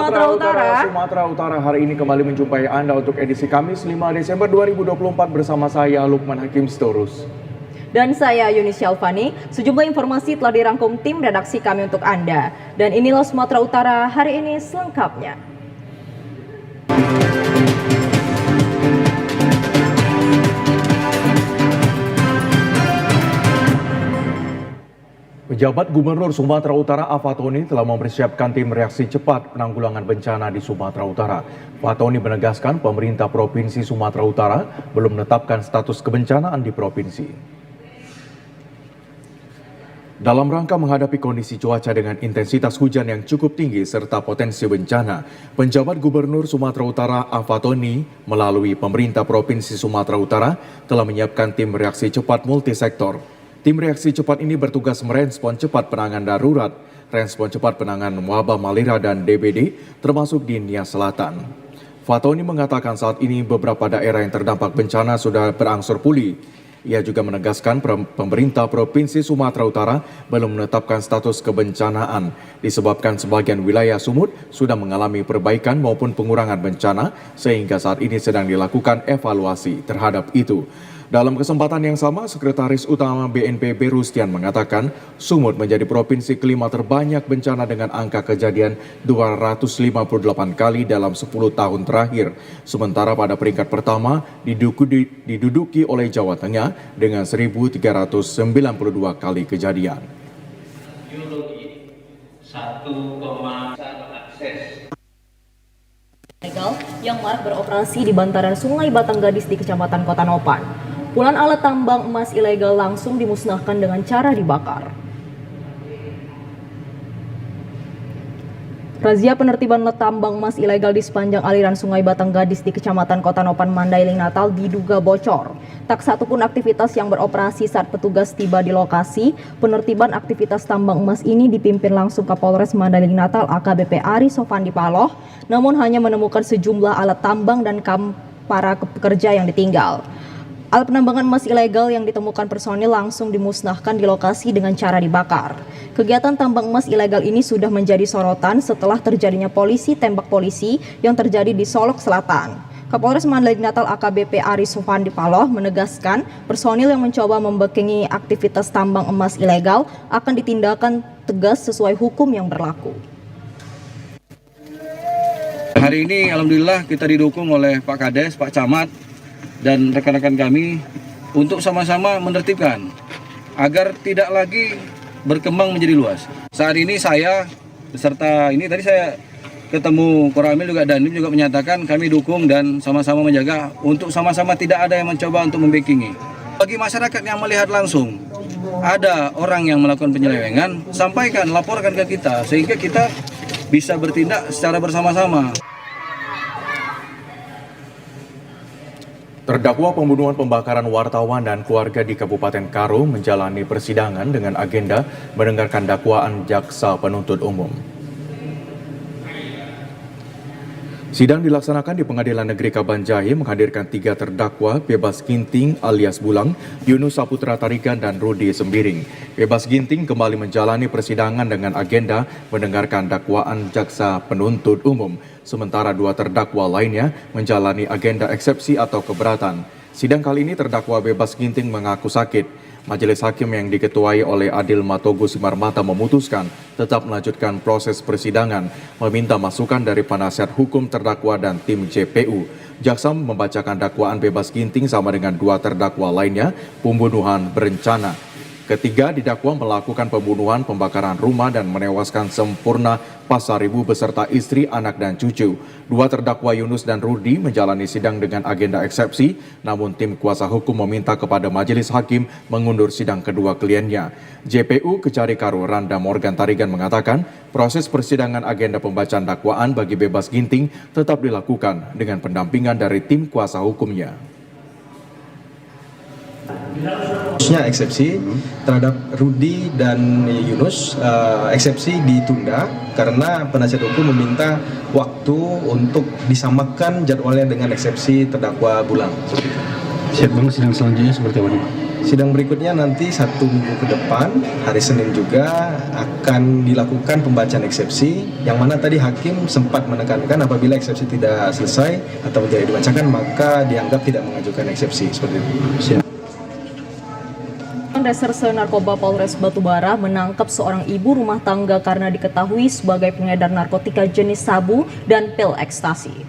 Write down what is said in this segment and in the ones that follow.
Sumatera Utara hari ini kembali menjumpai Anda untuk edisi Kamis 5 Desember 2024 bersama saya Lukman Hakim Sitorus. Dan saya Yuni Syalfani. Sejumlah informasi telah dirangkum tim redaksi kami untuk Anda. Dan inilah Sumatera Utara hari ini selengkapnya. Pejabat Gubernur Sumatera Utara Afatoni telah mempersiapkan tim reaksi cepat penanggulangan bencana di Sumatera Utara. Afatoni menegaskan pemerintah Provinsi Sumatera Utara belum menetapkan status kebencanaan di provinsi. Dalam rangka menghadapi kondisi cuaca dengan intensitas hujan yang cukup tinggi serta potensi bencana, penjabat Gubernur Sumatera Utara Afatoni melalui pemerintah Provinsi Sumatera Utara telah menyiapkan tim reaksi cepat multisektor. Tim reaksi cepat ini bertugas merespon cepat penanganan darurat, respon cepat penanganan wabah malaria dan DBD, termasuk di Nias Selatan. Fatoni mengatakan saat ini beberapa daerah yang terdampak bencana sudah berangsur pulih. Ia juga menegaskan pemerintah Provinsi Sumatera Utara belum menetapkan status kebencanaan, disebabkan sebagian wilayah Sumut sudah mengalami perbaikan maupun pengurangan bencana, sehingga saat ini sedang dilakukan evaluasi terhadap itu. Dalam kesempatan yang sama, Sekretaris Utama BNPB Rustian mengatakan Sumut menjadi provinsi kelima terbanyak bencana dengan angka kejadian 258 kali dalam 10 tahun terakhir. Sementara pada peringkat pertama diduduki oleh Jawa Tengah dengan 1.392 kali kejadian. Legal yang marak beroperasi di bantaran Sungai Batang Gadis di Kecamatan Kota Nopan. Puluhan alat tambang emas ilegal langsung dimusnahkan dengan cara dibakar. Razia penertiban alat tambang emas ilegal di sepanjang aliran Sungai Batang Gadis di Kecamatan Kota Nopan, Mandailing, Natal diduga bocor. Tak satu pun aktivitas yang beroperasi saat petugas tiba di lokasi. Penertiban aktivitas tambang emas ini dipimpin langsung Kapolres Mandailing Natal AKBP Ari Sofandi Paloh, namun hanya menemukan sejumlah alat tambang dan para pekerja yang ditinggal. Alat penambangan emas ilegal yang ditemukan personil langsung dimusnahkan di lokasi dengan cara dibakar. Kegiatan tambang emas ilegal ini sudah menjadi sorotan setelah terjadinya polisi tembak polisi yang terjadi di Solok Selatan. Kapolres Mandailing Natal AKBP Ari Sofandi Paloh menegaskan personil yang mencoba membekengi aktivitas tambang emas ilegal akan ditindakan tegas sesuai hukum yang berlaku. Hari ini alhamdulillah kita didukung oleh Pak Kades, Pak Camat, dan rekan-rekan kami untuk sama-sama menertibkan agar tidak lagi berkembang menjadi luas. Saat ini saya beserta ini tadi saya ketemu Koramil juga dan juga menyatakan kami dukung dan sama-sama menjaga untuk sama-sama tidak ada yang mencoba untuk membekingi. Bagi masyarakat yang melihat langsung ada orang yang melakukan penyelewengan, sampaikan, laporkan ke kita sehingga kita bisa bertindak secara bersama-sama. Terdakwa pembunuhan pembakaran wartawan dan keluarga di Kabupaten Karo menjalani persidangan dengan agenda mendengarkan dakwaan jaksa penuntut umum. Sidang dilaksanakan di Pengadilan Negeri Kabanjahe menghadirkan 3 terdakwa Bebas Ginting alias Bulang, Yunus Saputra Tarigan, dan Rudi Sembiring. Bebas Ginting kembali menjalani persidangan dengan agenda mendengarkan dakwaan jaksa penuntut umum. Sementara 2 terdakwa lainnya menjalani agenda eksepsi atau keberatan. Sidang kali ini terdakwa Bebas Ginting mengaku sakit. Majelis Hakim yang diketuai oleh Adil Matogo Simarmata memutuskan tetap melanjutkan proses persidangan, meminta masukan dari penasihat hukum terdakwa dan tim JPU. Jaksa membacakan dakwaan Bebas Ginting sama dengan 2 terdakwa lainnya, pembunuhan berencana. Ketiga didakwa melakukan pembunuhan, pembakaran rumah, dan menewaskan sempurna Pasaribu beserta istri, anak, dan cucu. 2 terdakwa Yunus dan Rudi menjalani sidang dengan agenda eksepsi, namun tim kuasa hukum meminta kepada majelis hakim mengundur sidang kedua kliennya. JPU Kejari Karo Randa Morgan Tarigan mengatakan proses persidangan agenda pembacaan dakwaan bagi Bebas Ginting tetap dilakukan dengan pendampingan dari tim kuasa hukumnya. Khususnya eksepsi terhadap Rudi dan Yunus, eksepsi ditunda karena penasihat hukum meminta waktu untuk disamakan jadwalnya dengan eksepsi terdakwa Bulang. Siap Bang, sidang selanjutnya seperti apa nih? Sidang berikutnya nanti 1 minggu ke depan, hari Senin juga akan dilakukan pembacaan eksepsi, yang mana tadi hakim sempat menekankan apabila eksepsi tidak selesai atau tidak dibacakan maka dianggap tidak mengajukan eksepsi seperti itu. Siap. Reserse Narkoba Polres Batubara menangkap seorang ibu rumah tangga karena diketahui sebagai pengedar narkotika jenis sabu dan pil ekstasi.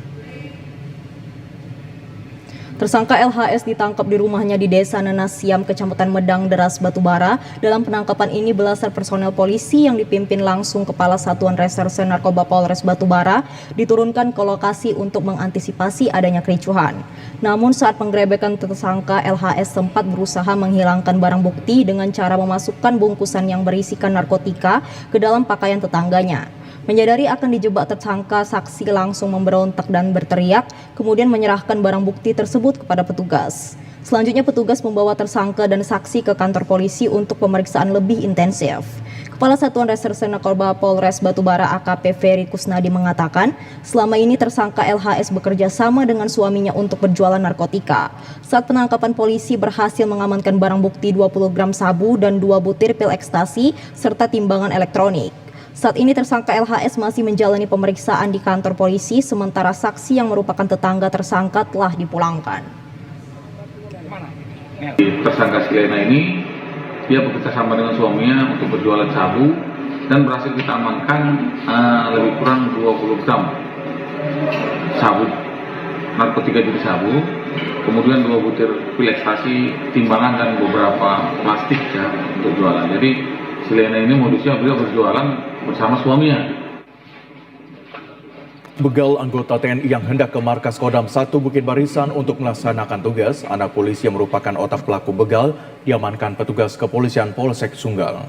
Tersangka LHS ditangkap di rumahnya di Desa Nenasiam, Kecamatan Medang, Deras, Batubara. Dalam penangkapan ini belasan personel polisi yang dipimpin langsung Kepala Satuan Reserse Narkoba Polres Batubara diturunkan ke lokasi untuk mengantisipasi adanya kericuhan. Namun saat penggerebekan tersangka LHS sempat berusaha menghilangkan barang bukti dengan cara memasukkan bungkusan yang berisikan narkotika ke dalam pakaian tetangganya. Menyadari akan dijebak tersangka, saksi langsung memberontak dan berteriak, kemudian menyerahkan barang bukti tersebut kepada petugas. Selanjutnya petugas membawa tersangka dan saksi ke kantor polisi untuk pemeriksaan lebih intensif. Kepala Satuan Reserse Narkoba Polres Batubara AKP Ferry Kusnadi mengatakan, selama ini tersangka LHS bekerja sama dengan suaminya untuk berjualan narkotika. Saat penangkapan polisi berhasil mengamankan barang bukti 20 gram sabu dan 2 butir pil ekstasi serta timbangan elektronik. Saat ini tersangka LHS masih menjalani pemeriksaan di kantor polisi, sementara saksi yang merupakan tetangga tersangka telah dipulangkan. Tersangka Silena ini, dia bekerja sama dengan suaminya untuk berjualan sabu dan berhasil kita amankan lebih kurang 20 gram sabu, narkotika jenis sabu, kemudian 2 butir pil ekstasi, timbangan dan beberapa plastik ya untuk jualan. Jadi Silena ini modusnya beliau berjualan bersama suaminya. Begal anggota TNI yang hendak ke markas Kodam 1 Bukit Barisan untuk melaksanakan tugas, anak polisi yang merupakan otak pelaku begal diamankan petugas kepolisian Polsek Sunggal.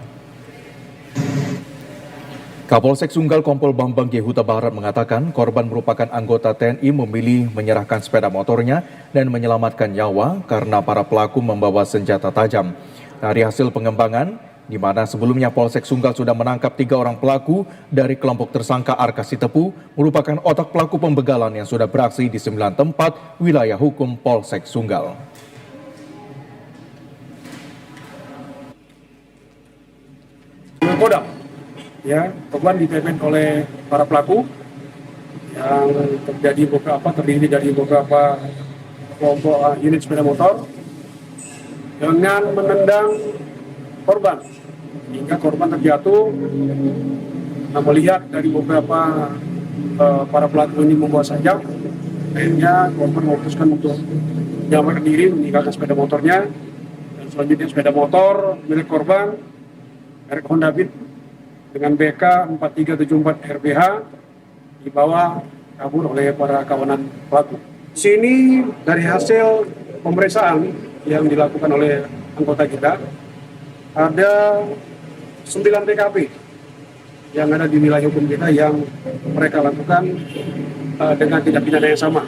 Kapolsek Sunggal Kompol Bambang G. Huta Barat mengatakan korban merupakan anggota TNI memilih menyerahkan sepeda motornya dan menyelamatkan nyawa karena para pelaku membawa senjata tajam. Dari hasil pengembangan, di mana sebelumnya Polsek Sunggal sudah menangkap 3 orang pelaku dari kelompok tersangka Arka Sitepu, merupakan otak pelaku pembegalan yang sudah beraksi di 9 tempat wilayah hukum Polsek Sunggal. Kodam, ya, korban dipepet oleh para pelaku yang terdiri dari beberapa kelompok unit sepeda motor dengan menendang korban hingga korban terjatuh. Nah, melihat dari beberapa para pelaku ini membawa senjata, akhirnya korban memutuskan untuk menyelamatkan diri, meninggalkan sepeda motornya, dan selanjutnya sepeda motor milik korban merek Honda Beat dengan BK 4374 RBH dibawa kabur oleh para kawanan pelaku. Sini dari hasil pemeriksaan yang dilakukan oleh anggota kita, ada 9 TKP yang ada di wilayah hukum kita yang mereka lakukan dengan tindak pidana yang sama.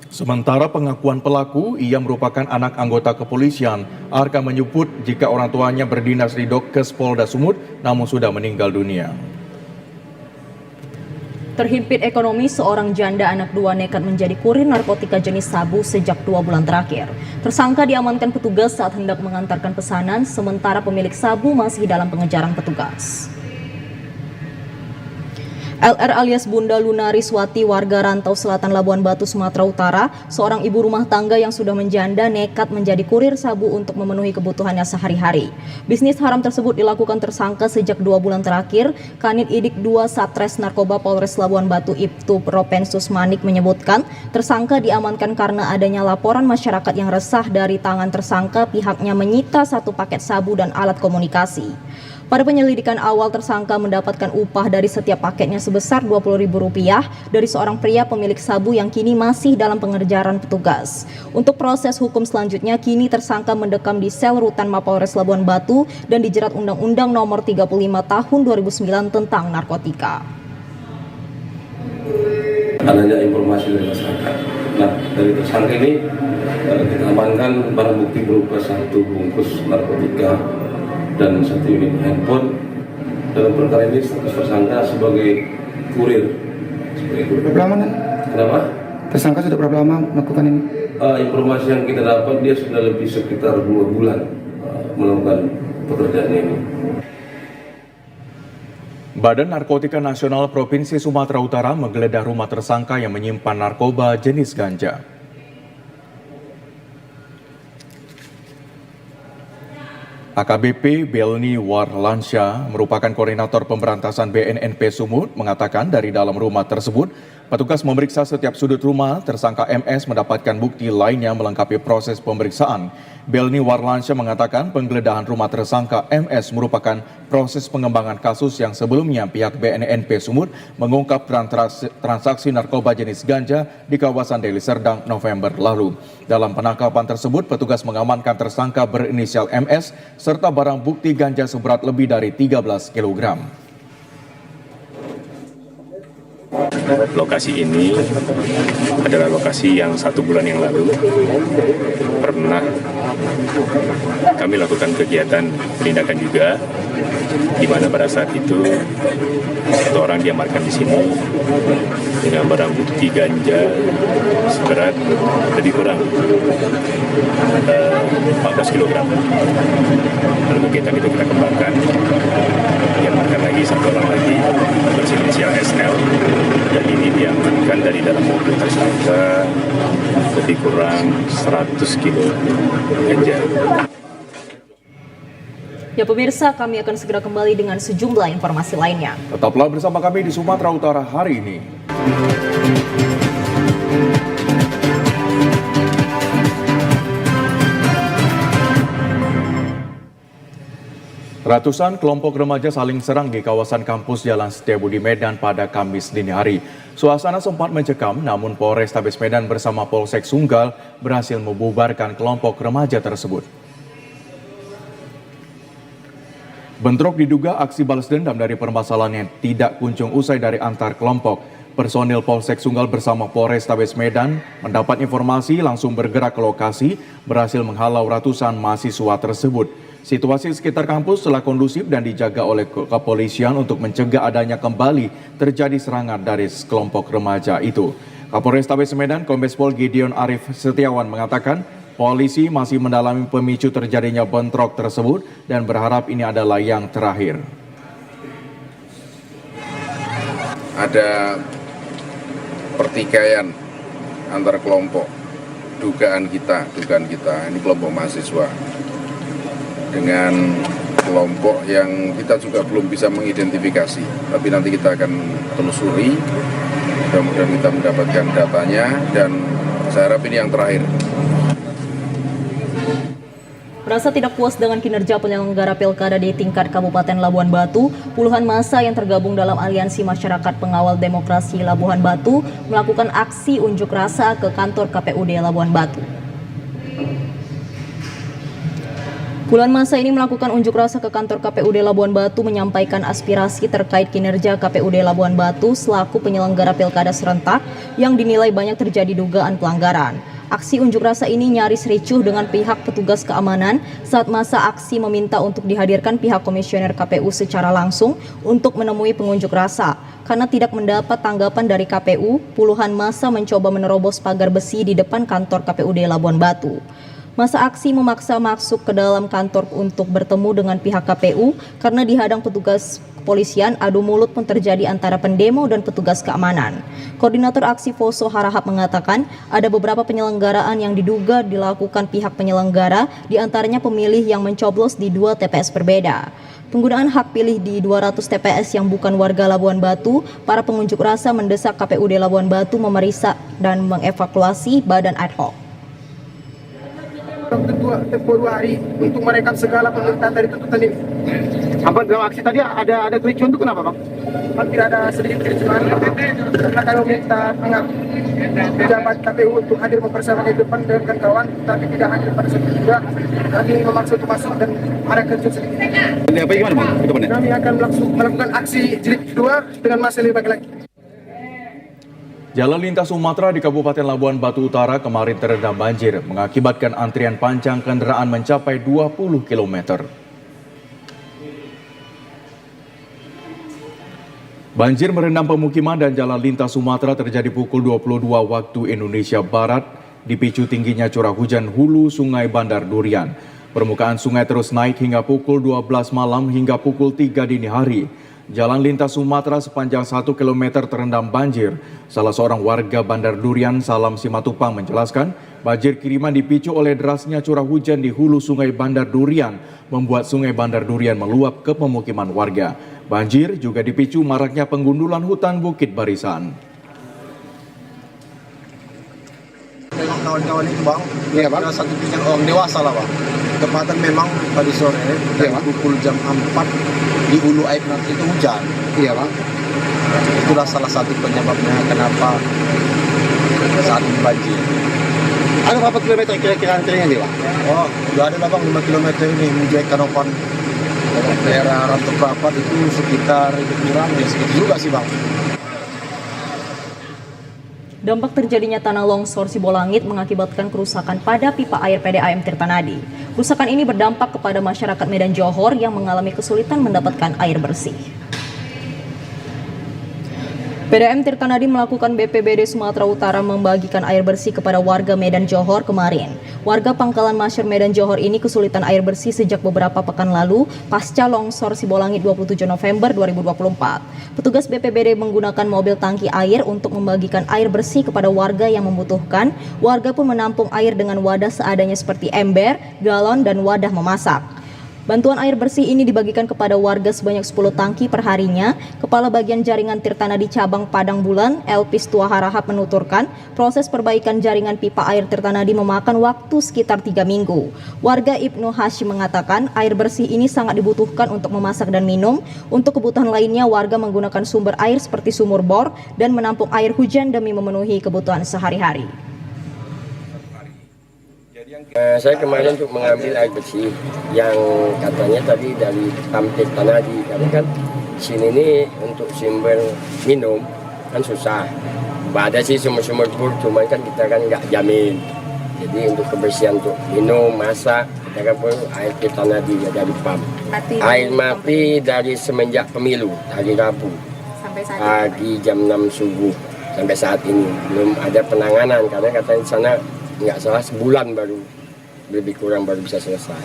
Sementara pengakuan pelaku, ia merupakan anak anggota kepolisian. Arka menyebut jika orang tuanya berdinas di Dokkes Polda Sumut namun sudah meninggal dunia. Terhimpit ekonomi, seorang janda anak 2 nekat menjadi kurir narkotika jenis sabu sejak 2 bulan terakhir. Tersangka diamankan petugas saat hendak mengantarkan pesanan, sementara pemilik sabu masih dalam pengejaran petugas. LR alias Bunda Lunariswati, warga Rantau Selatan Labuan Batu, Sumatera Utara, seorang ibu rumah tangga yang sudah menjanda nekat menjadi kurir sabu untuk memenuhi kebutuhannya sehari-hari. Bisnis haram tersebut dilakukan tersangka sejak 2 bulan terakhir. Kanit Idik 2 Satres Narkoba Polres Labuan Batu Ibtu Propensus Manik menyebutkan tersangka diamankan karena adanya laporan masyarakat yang resah. Dari tangan tersangka, pihaknya menyita 1 paket sabu dan alat komunikasi. Pada penyelidikan awal, tersangka mendapatkan upah dari setiap paketnya sebesar Rp20.000 dari seorang pria pemilik sabu yang kini masih dalam pengejaran petugas. Untuk proses hukum selanjutnya, kini tersangka mendekam di sel rutan Mapolres Labuan Batu dan dijerat Undang-Undang Nomor 35 Tahun 2009 tentang narkotika. Adanya informasi dari masyarakat. Nah, dari tersangka ini kita amankan barang bukti berupa 1 bungkus narkotika dan 1 unit handphone. Dalam perkara ini status tersangka sebagai kurir. Berapa lama? Kenapa? Tersangka sudah berapa lama melakukan ini? informasi yang kita dapat dia sudah lebih sekitar 2 bulan melakukan pekerjaan ini. Badan Narkotika Nasional Provinsi Sumatera Utara menggeledah rumah tersangka yang menyimpan narkoba jenis ganja. AKBP Belni Warlansyah merupakan koordinator pemberantasan BNNP Sumut mengatakan dari dalam rumah tersebut petugas memeriksa setiap sudut rumah. Tersangka MS mendapatkan bukti lainnya melengkapi proses pemeriksaan. Belni Warlansyah mengatakan penggeledahan rumah tersangka MS merupakan proses pengembangan kasus yang sebelumnya pihak BNNP Sumut mengungkap transaksi narkoba jenis ganja di kawasan Deli Serdang November lalu. Dalam penangkapan tersebut, petugas mengamankan tersangka berinisial MS serta barang bukti ganja seberat lebih dari 13 kg. Lokasi ini adalah lokasi yang 1 bulan yang lalu pernah kami lakukan kegiatan penindakan juga, di mana pada saat itu 1 orang diamankan di sini dengan barang bukti ganja seberat lebih kurang 14 kg. Lalu kegiatan itu kita kembangkan, diamankan lagi 1 orang lagi berinisial SL, dan ini diamankan dari dalam mobil tersangka lebih kurang 100 kilo ganja. Ya pemirsa, kami akan segera kembali dengan sejumlah informasi lainnya. Tetaplah bersama kami di Sumatera Utara hari ini. Ratusan kelompok remaja saling serang di kawasan kampus Jalan Setiabudi Medan pada Kamis dini hari. Suasana sempat mencekam, namun Polrestabes Medan bersama Polsek Sunggal berhasil membubarkan kelompok remaja tersebut. Bentrok diduga aksi balas dendam dari permasalahan yang tidak kunjung usai dari antar kelompok. Personil Polsek Sunggal bersama Polrestabes Medan mendapat informasi langsung bergerak ke lokasi, berhasil menghalau ratusan mahasiswa tersebut. Situasi sekitar kampus telah kondusif dan dijaga oleh kepolisian untuk mencegah adanya kembali terjadi serangan dari kelompok remaja itu. Kapolrestabes Medan Kombes Pol Gideon Arif Setiawan mengatakan polisi masih mendalami pemicu terjadinya bentrok tersebut dan berharap ini adalah yang terakhir. Ada pertikaian antar kelompok, dugaan kita ini kelompok mahasiswa dengan kelompok yang kita juga belum bisa mengidentifikasi, tapi nanti kita akan telusuri, mudah-mudahan kita mendapatkan datanya dan saya harap ini yang terakhir. Merasa tidak puas dengan kinerja penyelenggara pilkada di tingkat Kabupaten Labuan Batu, puluhan massa yang tergabung dalam Aliansi Masyarakat Pengawal Demokrasi Labuhan Batu melakukan aksi unjuk rasa ke kantor KPUD Labuan Batu. Puluhan massa ini melakukan unjuk rasa ke kantor KPUD Labuan Batu menyampaikan aspirasi terkait kinerja KPUD Labuan Batu selaku penyelenggara pilkada serentak yang dinilai banyak terjadi dugaan pelanggaran. Aksi unjuk rasa ini nyaris ricuh dengan pihak petugas keamanan saat masa aksi meminta untuk dihadirkan pihak komisioner KPU secara langsung untuk menemui pengunjuk rasa. Karena tidak mendapat tanggapan dari KPU, puluhan massa mencoba menerobos pagar besi di depan kantor KPUD Labuan Batu. Masa aksi memaksa masuk ke dalam kantor untuk bertemu dengan pihak KPU karena dihadang petugas kepolisian. Adu mulut pun terjadi antara pendemo dan petugas keamanan. Koordinator aksi Foso Harahap mengatakan ada beberapa penyelenggaraan yang diduga dilakukan pihak penyelenggara, diantaranya pemilih yang mencoblos di 2 TPS berbeda. Penggunaan hak pilih di 200 TPS yang bukan warga Labuan Batu, para pengunjuk rasa mendesak KPUD Labuan Batu memeriksa dan mengevakuasi badan ad hoc. Tempoh 2 hari untuk merekam segala pemerintahan dari tuntutan ini. Apa dalam aksi tadi ada kericuan itu kenapa bang? Tidak ada sedikit kericuan karena kami meminta pihak pejabat KPU untuk hadir mempersiapkan di depan dengan kawan, tapi tidak hadir pada saat itu juga. Kami memaksa untuk masuk dan ada kericuan sedikit. Ini apa gimana bang? Kami akan melakukan aksi jilid kedua dengan masa lebih banyak lagi. Jalan lintas Sumatera di Kabupaten Labuan Batu Utara kemarin terendam banjir, mengakibatkan antrian panjang kendaraan mencapai 20 km. Banjir merendam pemukiman dan jalan lintas Sumatera terjadi pukul 22 waktu Indonesia Barat dipicu tingginya curah hujan hulu Sungai Bandar Durian. Permukaan sungai terus naik hingga pukul 12 malam hingga pukul 3 dini hari. Jalan lintas Sumatera sepanjang 1 km terendam banjir. Salah seorang warga Bandar Durian, Salam Simatupang, menjelaskan banjir kiriman dipicu oleh derasnya curah hujan di hulu Sungai Bandar Durian membuat Sungai Bandar Durian meluap ke pemukiman warga. Banjir juga dipicu maraknya penggundulan hutan Bukit Barisan. Kawan-kawan itu bang, iya bang, satu pinjang orang dewasa lah bang. Tepatan memang tadi sore, dari pukul jam 4 di hulu air nanti itu hujan. Iya bang. Itulah salah satu penyebabnya kenapa saat ini banjir. Ada berapa kilometer kira-kira antrinya nih bang? Oh, udah ada lah bang, 5 kilometer ini menuju Kanopan. Daerah Rantau Prapat itu sekitar kurang ya segitu juga sih bang. Dampak terjadinya tanah longsor Sibolangit mengakibatkan kerusakan pada pipa air PDAM Tirtanadi. Kerusakan ini berdampak kepada masyarakat Medan Johor yang mengalami kesulitan mendapatkan air bersih. PDAM Tirtanadi melakukan BPBD Sumatera Utara membagikan air bersih kepada warga Medan Johor kemarin. Warga Pangkalan Masyur Medan Johor ini kesulitan air bersih sejak beberapa pekan lalu pasca longsor Sibolangit 27 November 2024. Petugas BPBD menggunakan mobil tangki air untuk membagikan air bersih kepada warga yang membutuhkan. Warga pun menampung air dengan wadah seadanya seperti ember, galon, dan wadah memasak. Bantuan air bersih ini dibagikan kepada warga sebanyak 10 tangki per harinya. Kepala Bagian Jaringan Tirtanadi Cabang Padang Bulan, Elpis Tua Harahap, menuturkan proses perbaikan jaringan pipa air Tirtanadi memakan waktu sekitar 3 minggu. Warga Ibnu Hashim mengatakan air bersih ini sangat dibutuhkan untuk memasak dan minum. Untuk kebutuhan lainnya, warga menggunakan sumber air seperti sumur bor dan menampung air hujan demi memenuhi kebutuhan sehari-hari. Saya kemarin untuk mengambil air bersih yang katanya tadi dari Tampil Tanadi, karena kan sini ini untuk sumber minum kan susah. Ada sih sumur-sumur bor, cuman kan kita kan nggak jamin. Jadi untuk kebersihan untuk minum, masak, kita kan perlu air Tanadi dari pam. Air mati dari semenjak pemilu, hari Rabu pagi jam 6 subuh sampai saat ini belum ada penanganan, karena katanya di sana nggak salah sebulan baru lebih kurang baru bisa selesai.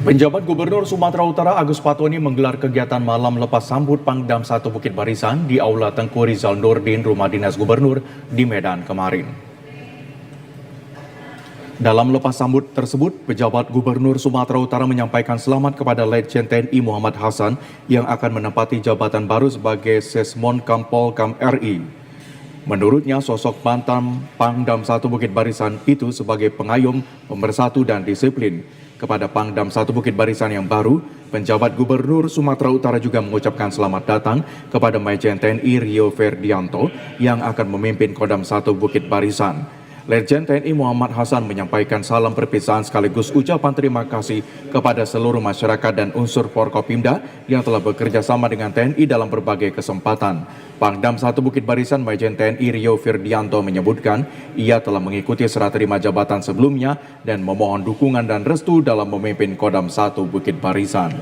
Penjabat Gubernur Sumatera Utara Agus Patoni menggelar kegiatan malam lepas sambut Pangdam 1 Bukit Barisan di Aula Tengku Rizal Nurdin, Rumah Dinas Gubernur di Medan kemarin. Dalam lepas sambut tersebut, pejabat Gubernur Sumatera Utara menyampaikan selamat kepada Letjen TNI Muhammad Hasan yang akan menempati jabatan baru sebagai Sesmon Kampolkam RI. Menurutnya, sosok mantan Pangdam 1 Bukit Barisan itu sebagai pengayom, pemersatu, dan disiplin. Kepada Pangdam 1 Bukit Barisan yang baru, penjabat Gubernur Sumatera Utara juga mengucapkan selamat datang kepada Majen TNI Rio Ferdianto yang akan memimpin Kodam 1 Bukit Barisan. Letjen TNI Muhammad Hasan menyampaikan salam perpisahan sekaligus ucapan terima kasih kepada seluruh masyarakat dan unsur Forkopimda yang telah bekerja sama dengan TNI dalam berbagai kesempatan. Pangdam 1 Bukit Barisan Majen TNI Rio Firdianto menyebutkan ia telah mengikuti serah terima jabatan sebelumnya dan memohon dukungan dan restu dalam memimpin Kodam 1 Bukit Barisan.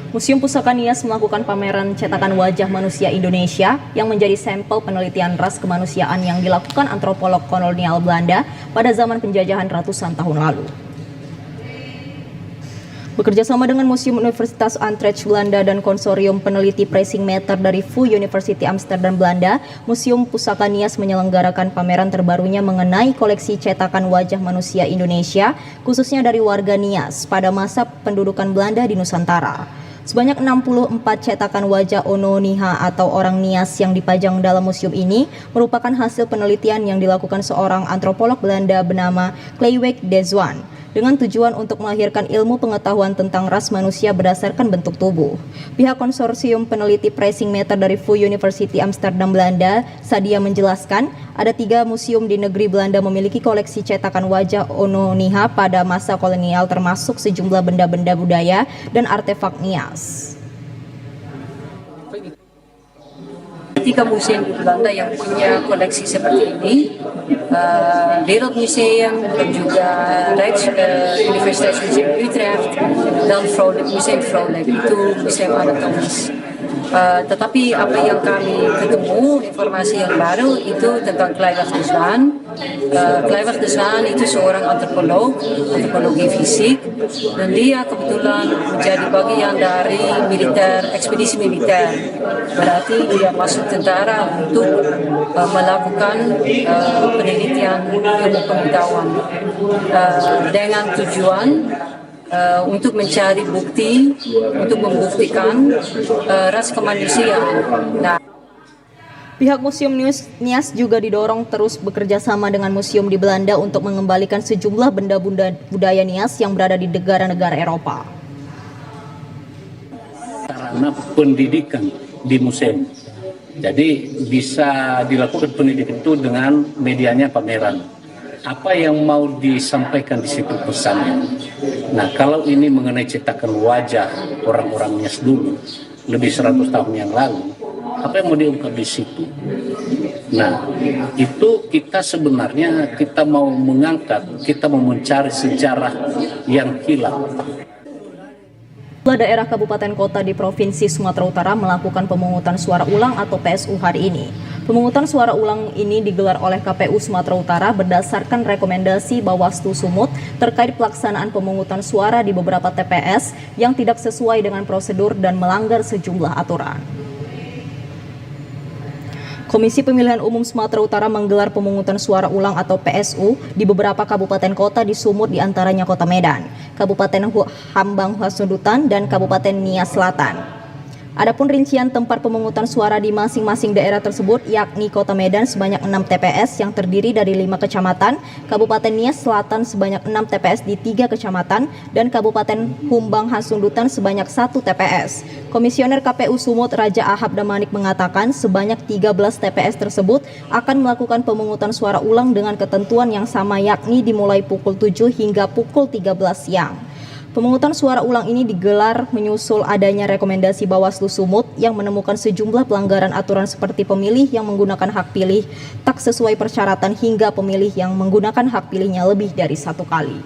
Museum Pusaka Nias melakukan pameran cetakan wajah manusia Indonesia yang menjadi sampel penelitian ras kemanusiaan yang dilakukan antropolog kolonial Belanda pada zaman penjajahan ratusan tahun lalu. Bekerja sama dengan Museum Universitas Utrecht Belanda dan Konsorium Peneliti Pressing Matter dari VU University Amsterdam Belanda, Museum Pusaka Nias menyelenggarakan pameran terbarunya mengenai koleksi cetakan wajah manusia Indonesia, khususnya dari warga Nias pada masa pendudukan Belanda di Nusantara. Sebanyak 64 cetakan wajah Ono Niha atau orang Nias yang dipajang dalam museum ini merupakan hasil penelitian yang dilakukan seorang antropolog Belanda bernama Kleiweg de Zwaan dengan tujuan untuk melahirkan ilmu pengetahuan tentang ras manusia berdasarkan bentuk tubuh. Pihak konsorsium peneliti Pressing Matter dari VU University Amsterdam Belanda, Sadia, menjelaskan ada 3 museum di negeri Belanda memiliki koleksi cetakan wajah Ono Niha pada masa kolonial, termasuk sejumlah benda-benda budaya dan artefak Nias. 3 museum di Belanda yang punya koleksi seperti ini, Wereldmuseum dan juga Universitas Museum Utrecht dan Museum Vrolijk, itu museum anatomis. Tetapi apa yang kami ketemu, informasi yang baru itu tentang Clivert de Zwaan. Clivert de Zwaan itu seorang antropologi fisik, dan dia kebetulan menjadi bagian dari ekspedisi militer. Berarti dia masuk tentara untuk melakukan penelitian ilmu pengetahuan dengan tujuan untuk mencari bukti, untuk membuktikan ras kemanusiaan. Nah, Pihak Museum Nias juga didorong terus bekerja sama dengan museum di Belanda untuk mengembalikan sejumlah benda-benda budaya Nias yang berada di negara-negara Eropa. Sarana pendidikan di museum. Jadi bisa dilakukan pendidikan itu dengan medianya pameran. Apa yang mau disampaikan di situ pesannya. Nah, kalau ini mengenai cetakan wajah orang-orang Nias dulu, lebih 100 tahun yang lalu, apa yang mau diungkap di situ? Nah, itu kita sebenarnya mau mengangkat, kita mau mencari sejarah yang hilang. Daerah kabupaten kota di Provinsi Sumatera Utara melakukan pemungutan suara ulang atau PSU hari ini. Pemungutan suara ulang ini digelar oleh KPU Sumatera Utara berdasarkan rekomendasi Bawaslu Sumut terkait pelaksanaan pemungutan suara di beberapa TPS yang tidak sesuai dengan prosedur dan melanggar sejumlah aturan. Komisi Pemilihan Umum Sumatera Utara menggelar pemungutan suara ulang atau PSU di beberapa kabupaten kota di Sumut, diantaranya Kota Medan, Kabupaten Hambang Hasundutan, dan Kabupaten Nias Selatan. Adapun rincian tempat pemungutan suara di masing-masing daerah tersebut yakni Kota Medan sebanyak 6 TPS yang terdiri dari 5 kecamatan, Kabupaten Nias Selatan sebanyak 6 TPS di 3 kecamatan, dan Kabupaten Humbang Hasundutan sebanyak 1 TPS. Komisioner KPU Sumut Raja Ahab Damanik mengatakan sebanyak 13 TPS tersebut akan melakukan pemungutan suara ulang dengan ketentuan yang sama yakni dimulai pukul 7 hingga pukul 13 siang. Pemungutan suara ulang ini digelar menyusul adanya rekomendasi Bawaslu Sumut yang menemukan sejumlah pelanggaran aturan seperti pemilih yang menggunakan hak pilih tak sesuai persyaratan hingga pemilih yang menggunakan hak pilihnya lebih dari 1 kali.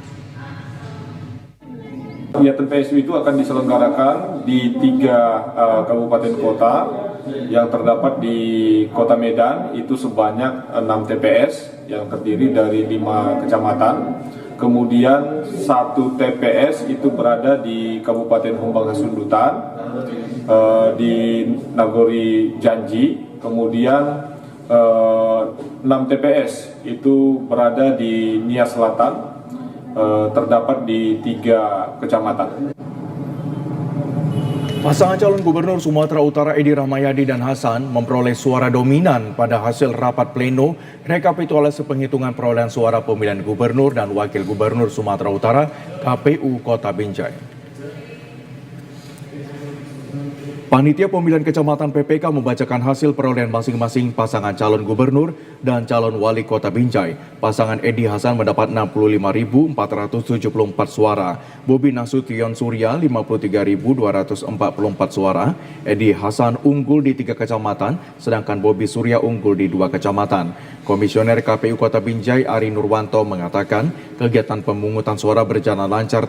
Kegiatan PSU itu akan diselenggarakan di 3 kabupaten kota yang terdapat di Kota Medan itu sebanyak 6 TPS yang terdiri dari 5 kecamatan. Kemudian 1 TPS itu berada di Kabupaten Humbang Hasundutan, di Nagori Janji. Kemudian 6 TPS itu berada di Nias Selatan, terdapat di 3 kecamatan. Pasangan calon gubernur Sumatera Utara Edi Rahmayadi dan Hasan memperoleh suara dominan pada hasil rapat pleno rekapitulasi penghitungan perolehan suara pemilihan gubernur dan wakil gubernur Sumatera Utara KPU Kota Binjai. Panitia Pemilihan Kecamatan PPK membacakan hasil perolehan masing-masing pasangan calon gubernur dan calon wali kota Binjai. Pasangan Edi Hasan mendapat 65.474 suara, Bobi Nasution Surya 53.244 suara. Edi Hasan unggul di 3 kecamatan, sedangkan Bobi Surya unggul di 2 kecamatan. Komisioner KPU Kota Binjai Ari Nurwanto mengatakan kegiatan pemungutan suara berjalan lancar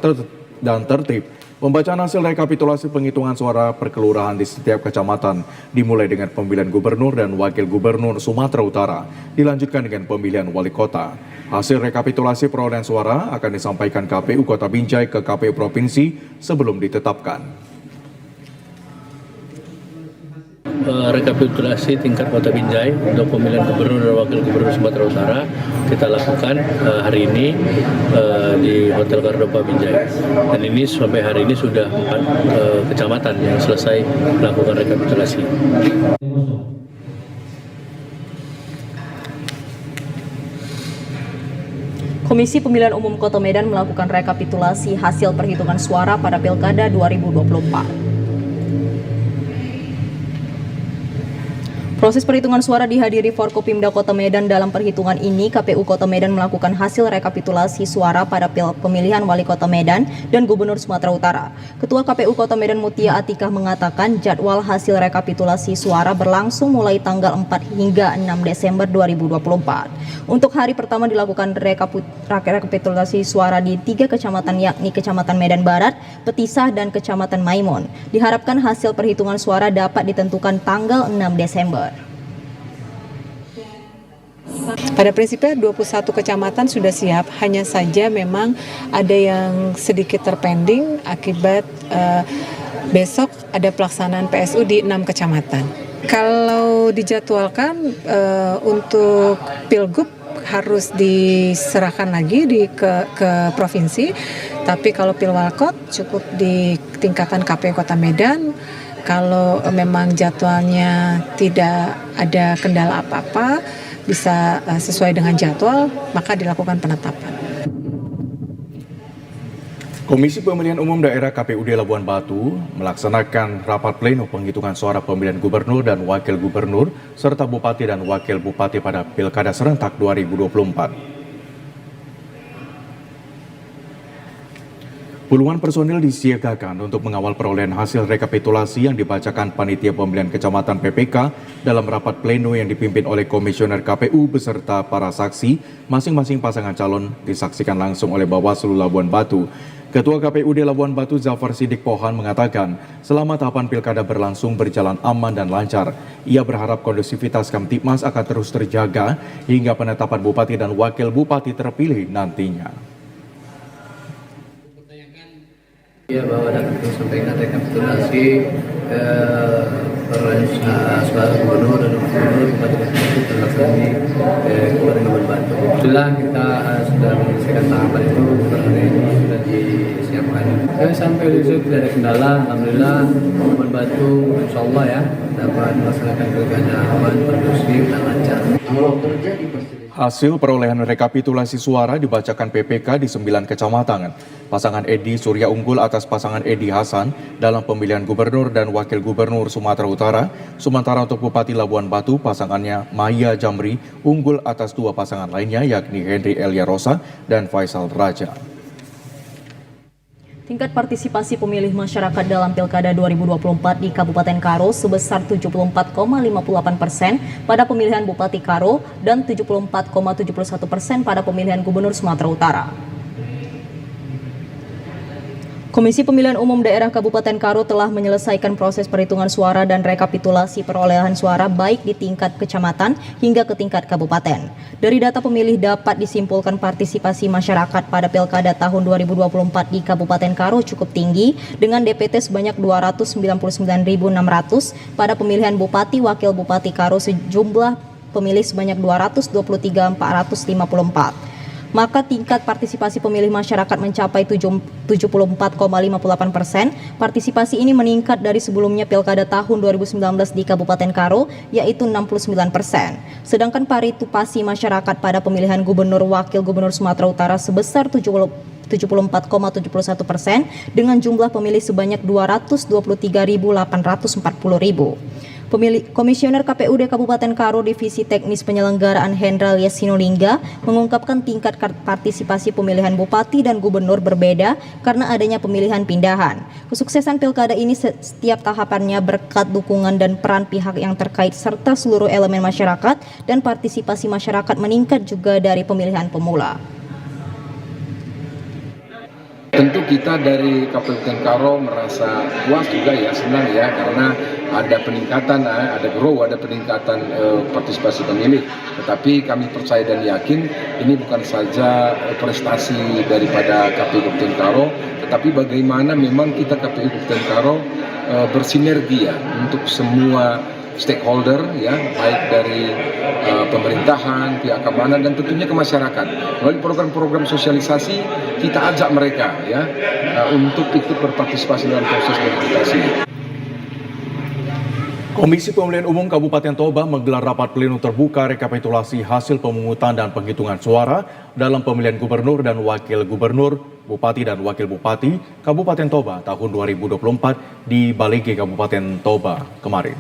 dan tertib. Pembacaan hasil rekapitulasi penghitungan suara perkelurahan di setiap kecamatan dimulai dengan pemilihan gubernur dan wakil gubernur Sumatera Utara, dilanjutkan dengan pemilihan wali kota. Hasil rekapitulasi perolehan suara akan disampaikan KPU Kota Binjai ke KPU Provinsi sebelum ditetapkan. Rekapitulasi tingkat Kota Binjai untuk pemilihan gubernur dan wakil gubernur Sumatera Utara kita lakukan hari ini di Hotel Kardopa Binjai, dan ini sampai hari ini sudah 4 kecamatan yang selesai melakukan rekapitulasi. Komisi Pemilihan Umum Kota Medan melakukan rekapitulasi hasil perhitungan suara pada Pilkada 2024. Proses perhitungan suara dihadiri Forkopimda Kota Medan. Dalam perhitungan ini, KPU Kota Medan melakukan hasil rekapitulasi suara pada pemilihan Wali Kota Medan dan Gubernur Sumatera Utara. Ketua KPU Kota Medan Mutia Atikah mengatakan jadwal hasil rekapitulasi suara berlangsung mulai tanggal 4 hingga 6 Desember 2024. Untuk hari pertama dilakukan rekapitulasi suara di 3 kecamatan, yakni Kecamatan Medan Barat, Petisah, dan Kecamatan Maimun. Diharapkan hasil perhitungan suara dapat ditentukan tanggal 6 Desember. Pada prinsipnya 21 kecamatan sudah siap, hanya saja memang ada yang sedikit terpending akibat besok ada pelaksanaan PSU di 6 kecamatan. Kalau dijadwalkan untuk Pilgub harus diserahkan lagi ke provinsi, tapi kalau Pilwalkot cukup di tingkatan KPU Kota Medan. Kalau memang jadwalnya tidak ada kendala apa-apa, bisa sesuai dengan jadwal, maka dilakukan penetapan. Komisi Pemilihan Umum Daerah KPUD Labuan Batu melaksanakan rapat pleno penghitungan suara pemilihan gubernur dan wakil gubernur serta bupati dan wakil bupati pada Pilkada serentak 2024. Puluhan personil disiagakan untuk mengawal perolehan hasil rekapitulasi yang dibacakan Panitia Pemilihan Kecamatan PPK dalam rapat pleno yang dipimpin oleh Komisioner KPU beserta para saksi. Masing-masing pasangan calon disaksikan langsung oleh Bawaslu Labuan Batu. Ketua KPUD Labuan Batu Zafar Sidik Pohan mengatakan selama tahapan pilkada berlangsung berjalan aman dan lancar. Ia berharap kondusivitas Kamtibmas akan terus terjaga hingga penetapan bupati dan wakil bupati terpilih nantinya. Ya, bahwa dapat disampaikan rekapitulasi perolehan suara gubernur dan wakil gubernur bupati itu terlaksana di Kabupaten Labuan Batu. Setelah kita sudah menyelesaikan tahapan itu, per hari ini sudah disiapkan. Sampai besok tidak ada kendala, alhamdulillah Labuan Batu insya Allah ya dapat melaksanakan pilkada aman, kondusif dan lancar. Kalau terjadi Hasil perolehan rekapitulasi suara dibacakan PPK di 9 kecamatan. Pasangan Edi Surya unggul atas pasangan Edi Hasan dalam pemilihan gubernur dan wakil gubernur Sumatera Utara. Sementara untuk Bupati Labuan Batu, pasangannya Maya Jamri unggul atas 2 pasangan lainnya yakni Henry Elia Rosa dan Faisal Raja. Tingkat partisipasi pemilih masyarakat dalam Pilkada 2024 di Kabupaten Karo sebesar 74,58% pada pemilihan Bupati Karo dan 74,71% pada pemilihan Gubernur Sumatera Utara. Komisi Pemilihan Umum Daerah Kabupaten Karo telah menyelesaikan proses perhitungan suara dan rekapitulasi perolehan suara baik di tingkat kecamatan hingga ke tingkat kabupaten. Dari data pemilih dapat disimpulkan partisipasi masyarakat pada Pilkada tahun 2024 di Kabupaten Karo cukup tinggi dengan DPT sebanyak 299.600, pada pemilihan Bupati Wakil Bupati Karo sejumlah pemilih sebanyak 223.454. Maka tingkat partisipasi pemilih masyarakat mencapai 74,58%. Partisipasi ini meningkat dari sebelumnya Pilkada tahun 2019 di Kabupaten Karo, yaitu 69%. Sedangkan partisipasi masyarakat pada pemilihan Gubernur Wakil Gubernur Sumatera Utara sebesar 74,71% dengan jumlah pemilih sebanyak 223.840.000. Komisioner KPUD Kabupaten Karo Divisi Teknis Penyelenggaraan Hendral Yasinulingga mengungkapkan tingkat partisipasi pemilihan bupati dan gubernur berbeda karena adanya pemilihan pindahan. Kesuksesan pilkada ini setiap tahapannya berkat dukungan dan peran pihak yang terkait serta seluruh elemen masyarakat, dan partisipasi masyarakat meningkat juga dari pemilihan pemula. Tentu kita dari Kabupaten Karo merasa puas juga ya, senang ya, karena ada peningkatan, ada peningkatan partisipasi pemilih. Tetapi kami percaya dan yakin ini bukan saja prestasi daripada KPU Kabupaten Karo, tetapi bagaimana memang kita KPU Kabupaten Karo bersinergi ya untuk semua stakeholder ya, baik dari pemerintahan, pihak keamanan, dan tentunya ke masyarakat. Melalui program-program sosialisasi kita ajak mereka ya untuk ikut berpartisipasi dalam proses verifikasi. Komisi Pemilihan Umum Kabupaten Toba menggelar rapat pleno terbuka rekapitulasi hasil pemungutan dan penghitungan suara dalam pemilihan gubernur dan wakil gubernur, bupati dan wakil bupati Kabupaten Toba tahun 2024 di Balege Kabupaten Toba kemarin.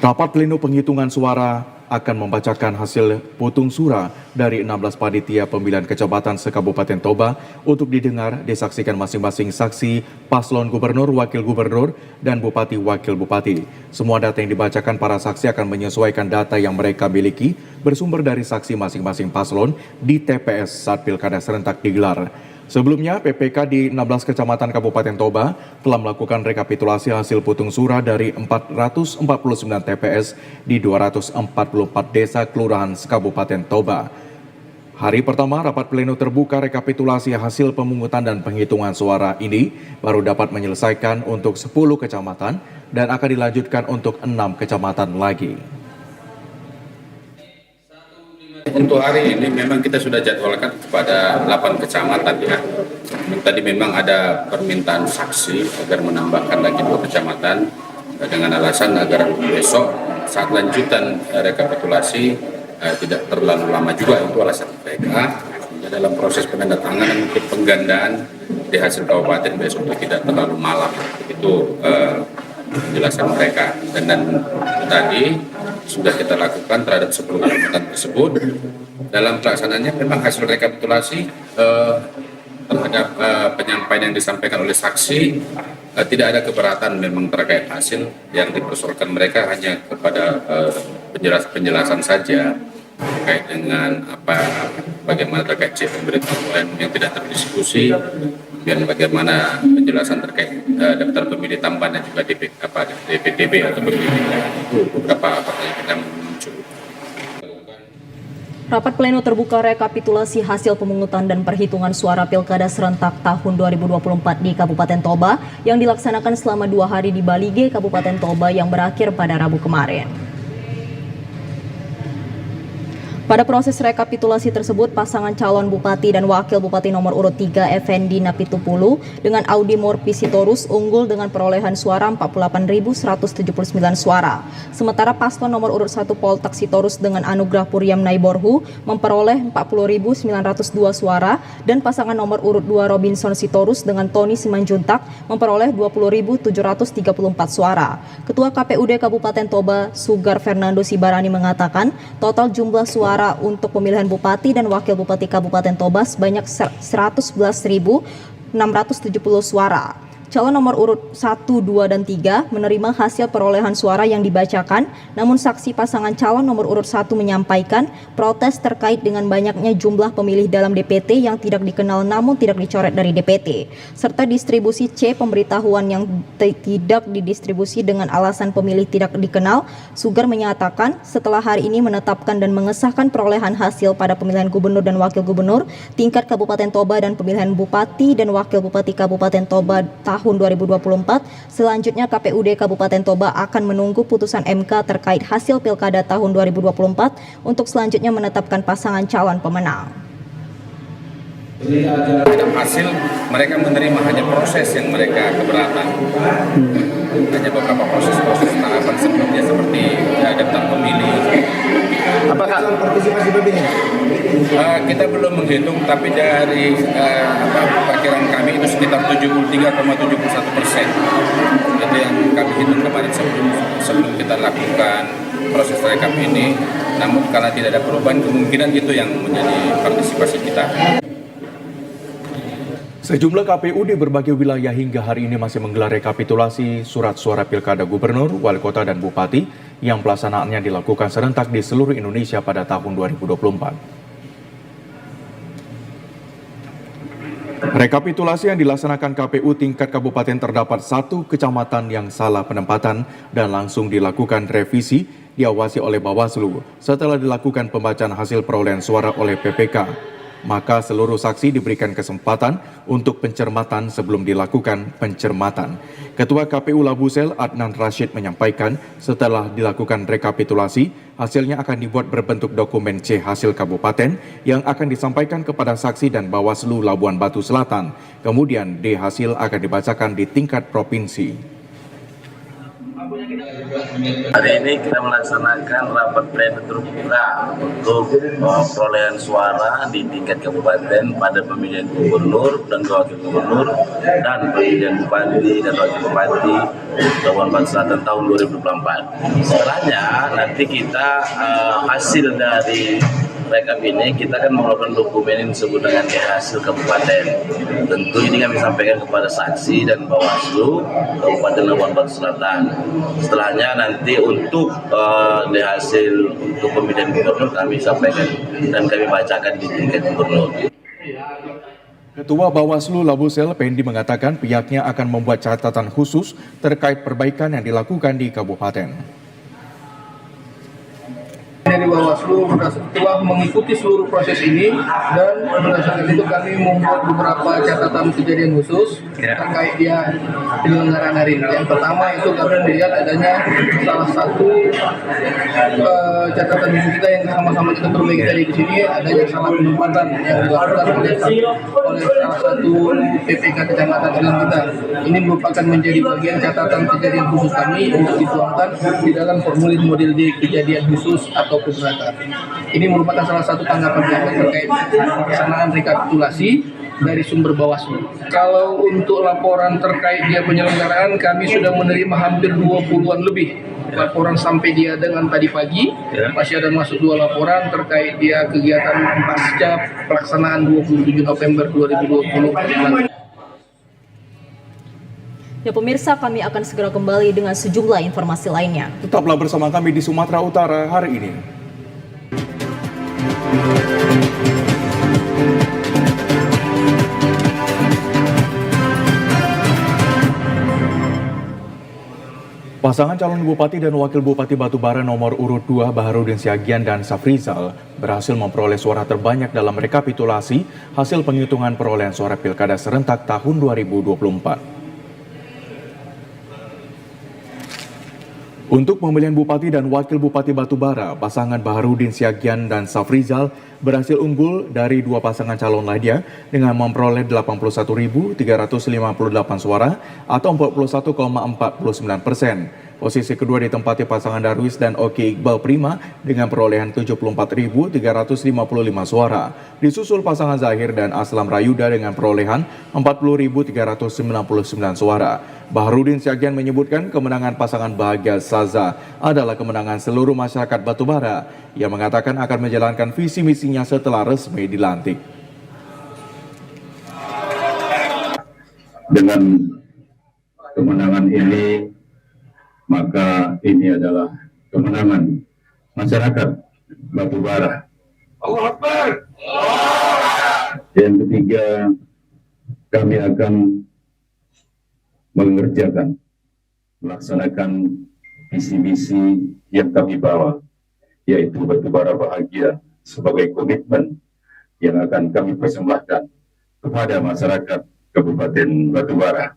Rapat pleno penghitungan suara akan membacakan hasil putung suara dari 16 panitia pemilihan kecamatan se-Kabupaten Toba untuk didengar disaksikan masing-masing saksi paslon gubernur, wakil gubernur, dan bupati wakil bupati. Semua data yang dibacakan para saksi akan menyesuaikan data yang mereka miliki bersumber dari saksi masing-masing paslon di TPS saat pilkada serentak digelar. Sebelumnya, PPK di 16 kecamatan Kabupaten Toba telah melakukan rekapitulasi hasil putung suara dari 449 TPS di 244 desa kelurahan Kabupaten Toba. Hari pertama rapat pleno terbuka rekapitulasi hasil pemungutan dan penghitungan suara ini baru dapat menyelesaikan untuk 10 kecamatan dan akan dilanjutkan untuk 6 kecamatan lagi. Untuk hari ini memang kita sudah jadwalkan kepada 8 kecamatan ya. Tadi memang ada permintaan saksi agar menambahkan lagi 2 kecamatan dengan alasan agar besok saat lanjutan rekapitulasi tidak terlalu lama juga, itu alasan mereka. Dalam proses penandatanganan mungkin penggandaan di hasil kabupaten besok itu tidak terlalu malam. Itu penjelasan mereka. Dan tadi sudah kita lakukan terhadap 10 kecamatan tersebut. Dalam pelaksanaannya memang hasil rekapitulasi terhadap penyampaian yang disampaikan oleh saksi tidak ada keberatan memang terkait hasil. Yang dipersoalkan mereka hanya kepada penjelasan saja terkait dengan bagaimana terkait pemberitahuan yang tidak terdiskusi, dan bagaimana penjelasan terkait daftar pemilih tambahan dan juga DPTB atau pemilihan, itu beberapa pertanyaan yang muncul. Rapat pleno terbuka rekapitulasi hasil pemungutan dan perhitungan suara Pilkada serentak tahun 2024 di Kabupaten Toba yang dilaksanakan selama 2 hari di Balige, Kabupaten Toba yang berakhir pada Rabu kemarin. Pada proses rekapitulasi tersebut, pasangan calon bupati dan wakil bupati nomor urut 3 Effendi Napitupulu dengan Audi Morpi Sitorus unggul dengan perolehan suara 48.179 suara. Sementara paslon nomor urut 1 Poltak Sitorus dengan Anugrah Puriam Naiborhu memperoleh 40.902 suara dan pasangan nomor urut 2 Robinson Sitorus dengan Tony Simanjuntak memperoleh 20.734 suara. Ketua KPUD Kabupaten Toba Sugar Fernando Sibarani mengatakan total jumlah suara untuk pemilihan bupati dan wakil bupati Kabupaten Toba sebanyak 111.670 suara. Calon nomor urut 1, 2, dan 3 menerima hasil perolehan suara yang dibacakan, namun saksi pasangan calon nomor urut 1 menyampaikan protes terkait dengan banyaknya jumlah pemilih dalam DPT yang tidak dikenal namun tidak dicoret dari DPT, serta distribusi C pemberitahuan yang tidak didistribusi dengan alasan pemilih tidak dikenal. Sugar menyatakan setelah hari ini menetapkan dan mengesahkan perolehan hasil pada pemilihan gubernur dan wakil gubernur tingkat Kabupaten Toba dan pemilihan bupati dan wakil bupati Kabupaten Toba tahun 2024, selanjutnya KPUD Kabupaten Toba akan menunggu putusan MK terkait hasil Pilkada tahun 2024 untuk selanjutnya menetapkan pasangan calon pemenang. Dalam hasil mereka menerima hanya proses yang mereka keberatan, hanya beberapa proses tahapan sebelumnya seperti daftar pemilih. Apakah partisipasi pemilih? Kita belum menghitung, tapi dari perkiraan kami itu sekitar 73,71%. Itu yang kami hitung kemarin sebelum kita lakukan proses rekap ini. Namun karena tidak ada perubahan, kemungkinan itu yang menjadi partisipasi kita. Sejumlah KPU di berbagai wilayah hingga hari ini masih menggelar rekapitulasi surat suara Pilkada Gubernur, Wali Kota, dan Bupati yang pelaksanaannya dilakukan serentak di seluruh Indonesia pada tahun 2024. Rekapitulasi yang dilaksanakan KPU tingkat kabupaten terdapat 1 kecamatan yang salah penempatan dan langsung dilakukan revisi diawasi oleh Bawaslu setelah dilakukan pembacaan hasil perolehan suara oleh PPK. Maka seluruh saksi diberikan kesempatan untuk pencermatan sebelum dilakukan pencermatan. Ketua KPU Labusel Adnan Rashid menyampaikan setelah dilakukan rekapitulasi, hasilnya akan dibuat berbentuk dokumen C hasil kabupaten yang akan disampaikan kepada saksi dan Bawaslu Labuan Batu Selatan. Kemudian D hasil akan dibacakan di tingkat provinsi. Hari ini kita melaksanakan rapat pleno terbuka untuk perolehan suara di tingkat kabupaten pada pemilihan gubernur dan wakil gubernur dan pemilihan bupati dan wakil bupati Kabupaten Bandung Selatan tahun 2024. Setelahnya nanti kita hasil dari rekap ini kita akan mengeluarkan dokumen yang disebut dengan hasil kabupaten. Tentu ini kami sampaikan kepada saksi dan Bawaslu Kabupaten Labuan Batu Selatan. Setelahnya nanti untuk hasil untuk pemilihan gubernur kami sampaikan dan kami bacakan di tingkat gubernur. Ketua Bawaslu Labusel Pendi mengatakan pihaknya akan membuat catatan khusus terkait perbaikan yang dilakukan di kabupaten. Dari Bawaslu telah mengikuti seluruh proses ini dan berdasarkan itu kami membuat beberapa catatan kejadian khusus terkait dia penyelenggaraan hari ini. Yang pertama itu kami melihat adanya salah satu catatan khusus kita yang sama-sama kita perbaiki tadi di sini, adanya salah penempatan yang dilakukan oleh salah satu PPK Kecamatan kita. Ini merupakan menjadi bagian catatan kejadian khusus kami untuk dituangkan di dalam formulir model D kejadian khusus atau keberatan. Ini merupakan salah satu tanggapan kami terkait pelaksanaan rekapitulasi dari sumber Bawaslu. Kalau untuk laporan terkait dia penyelenggaraan, kami sudah menerima hampir 20-an lebih laporan sampai dia dengan tadi pagi. Masih ada masuk 2 laporan terkait dia kegiatan pasca pelaksanaan 27 November 2020. Ya pemirsa, kami akan segera kembali dengan sejumlah informasi lainnya. Tetaplah bersama kami di Sumatera Utara hari ini. Pasangan calon Bupati dan Wakil Bupati Batubara nomor urut 2 Baharudin Siagian dan Safrizal berhasil memperoleh suara terbanyak dalam rekapitulasi hasil penghitungan perolehan suara Pilkada serentak tahun 2024. Untuk pemilihan Bupati dan Wakil Bupati Batubara, pasangan Baharudin Siagian dan Safrizal berhasil unggul dari 2 pasangan calon lainnya dengan memperoleh 81.358 suara atau 41,49%. Posisi kedua ditempati pasangan Darwis dan Oki Iqbal Prima dengan perolehan 74.355 suara. Disusul pasangan Zahir dan Aslam Rayuda dengan perolehan 40.399 suara. Baharudin Siagian menyebutkan kemenangan pasangan Bahagia Saza adalah kemenangan seluruh masyarakat Batubara. Ia mengatakan akan menjalankan visi misinya setelah resmi dilantik. Dengan kemenangan ini, maka ini adalah kemenangan masyarakat Batubara. Allahu Akbar. Yang ketiga, kami akan mengerjakan, melaksanakan visi-misi yang kami bawa, yaitu Batubara Bahagia sebagai komitmen yang akan kami persembahkan kepada masyarakat Kabupaten Batubara.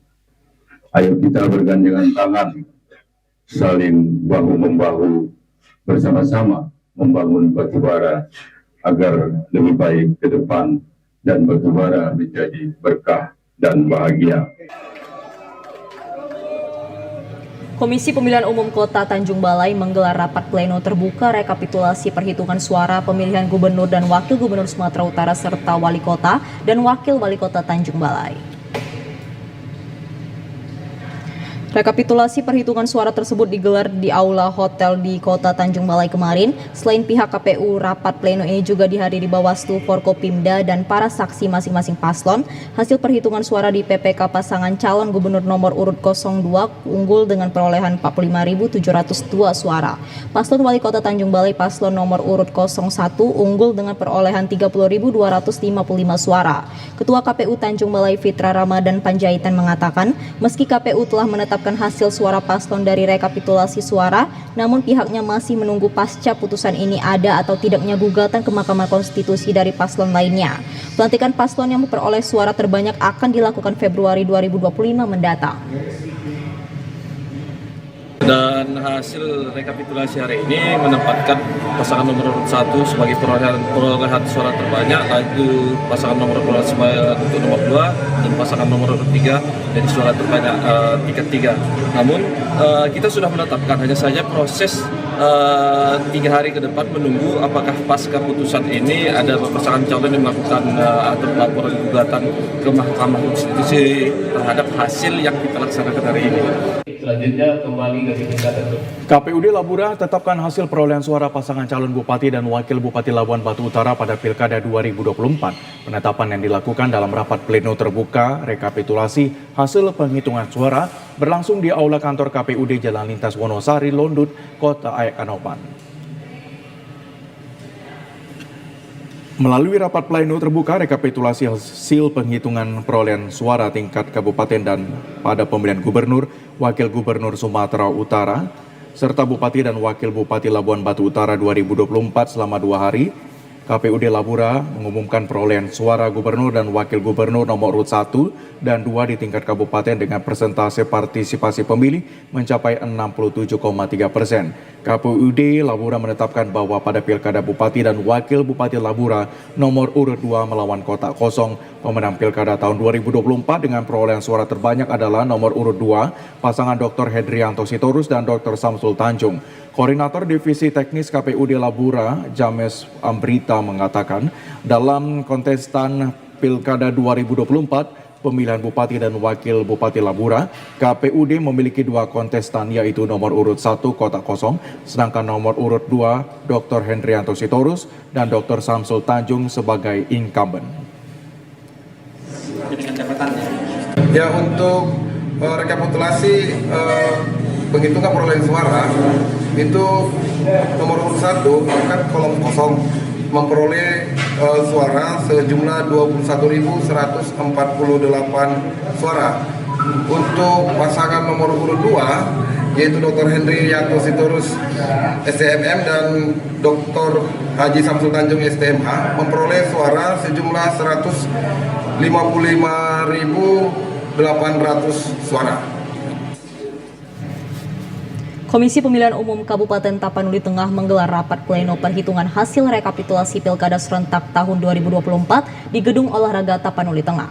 Ayo kita bergandengan tangan, saling bahu-membahu, bersama-sama membangun Batubara agar lebih baik ke depan dan Batubara menjadi berkah dan bahagia. Komisi Pemilihan Umum Kota Tanjung Balai menggelar rapat pleno terbuka rekapitulasi perhitungan suara pemilihan gubernur dan wakil gubernur Sumatera Utara serta wali kota dan wakil wali kota Tanjung Balai. Rekapitulasi perhitungan suara tersebut digelar di Aula Hotel di Kota Tanjung Balai kemarin. Selain pihak KPU, rapat pleno ini juga dihadiri Bawaslu, Forkopimda, dan para saksi masing-masing paslon. Hasil perhitungan suara di PPK pasangan calon gubernur nomor urut 02 unggul dengan perolehan 45.702 suara. Paslon wali kota Tanjung Balai paslon nomor urut 01 unggul dengan perolehan 30.255 suara. Ketua KPU Tanjung Balai Fitra Ramadan Panjaitan mengatakan, meski KPU telah menetapkan hasil suara paslon dari rekapitulasi suara, namun pihaknya masih menunggu pasca putusan ini ada atau tidaknya gugatan ke Mahkamah Konstitusi dari paslon lainnya. Pelantikan paslon yang memperoleh suara terbanyak akan dilakukan Februari 2025 mendatang. Dan hasil rekapitulasi hari ini menempatkan pasangan nomor urut 1 sebagai perolehan suara terbanyak, lalu pasangan nomor urut 2 untuk nomor 2 dan pasangan nomor urut 3 jadi suara terbanyak tingkat 3. Namun kita sudah menetapkan, hanya saja proses 3 hari ke depan menunggu apakah pasca putusan ini ada pasangan calon yang melakukan atau laporan gugatan ke Mahkamah Konstitusi terhadap hasil yang kita laksanakan hari ini. Selanjutnya kembali ke tingkatan KPUD Labura tetapkan hasil perolehan suara pasangan calon Bupati dan Wakil Bupati Labuan Batu Utara pada Pilkada 2024. Penetapan yang dilakukan dalam rapat pleno terbuka rekapitulasi hasil penghitungan suara berlangsung di Aula Kantor KPUD Jalan Lintas Wonosari, Londut, Kota Ayakanopan. Melalui rapat pleno terbuka rekapitulasi hasil penghitungan perolehan suara tingkat kabupaten dan pada pemilihan gubernur, wakil gubernur Sumatera Utara, serta Bupati dan Wakil Bupati Labuan Batu Utara 2024 selama 2 hari, KPUD Labura mengumumkan perolehan suara gubernur dan wakil gubernur nomor urut 1 dan 2 di tingkat kabupaten dengan persentase partisipasi pemilih mencapai 67,3%. KPUD Labura menetapkan bahwa pada Pilkada Bupati dan Wakil Bupati Labura nomor urut 2 melawan kotak kosong, pemenang Pilkada tahun 2024 dengan perolehan suara terbanyak adalah nomor urut 2 pasangan Dr. Hedrianto Sitorus dan Dr. Samsul Tanjung. Koordinator Divisi Teknis KPUD Labura, James Ambrita mengatakan, dalam kontestan Pilkada 2024 pemilihan Bupati dan Wakil Bupati Labura, KPUD memiliki 2 kontestan yaitu nomor urut 1 kotak kosong, sedangkan nomor urut 2 Dr. Hedrianto Sitorus dan Dr. Samsul Tanjung sebagai incumbent. Ya, untuk rekapitulasi penghitungan perolehan suara itu nomor urut 1 kan kolom kosong memperoleh suara sejumlah 21.148 suara. Untuk pasangan nomor urut 2 yaitu Dr. Hedrianto Sitorus STMM dan Dr. Haji Samsul Tanjung STMH memperoleh suara sejumlah 155.800 suara. Komisi Pemilihan Umum Kabupaten Tapanuli Tengah menggelar rapat pleno perhitungan hasil rekapitulasi Pilkada serentak tahun 2024 di Gedung Olahraga Tapanuli Tengah.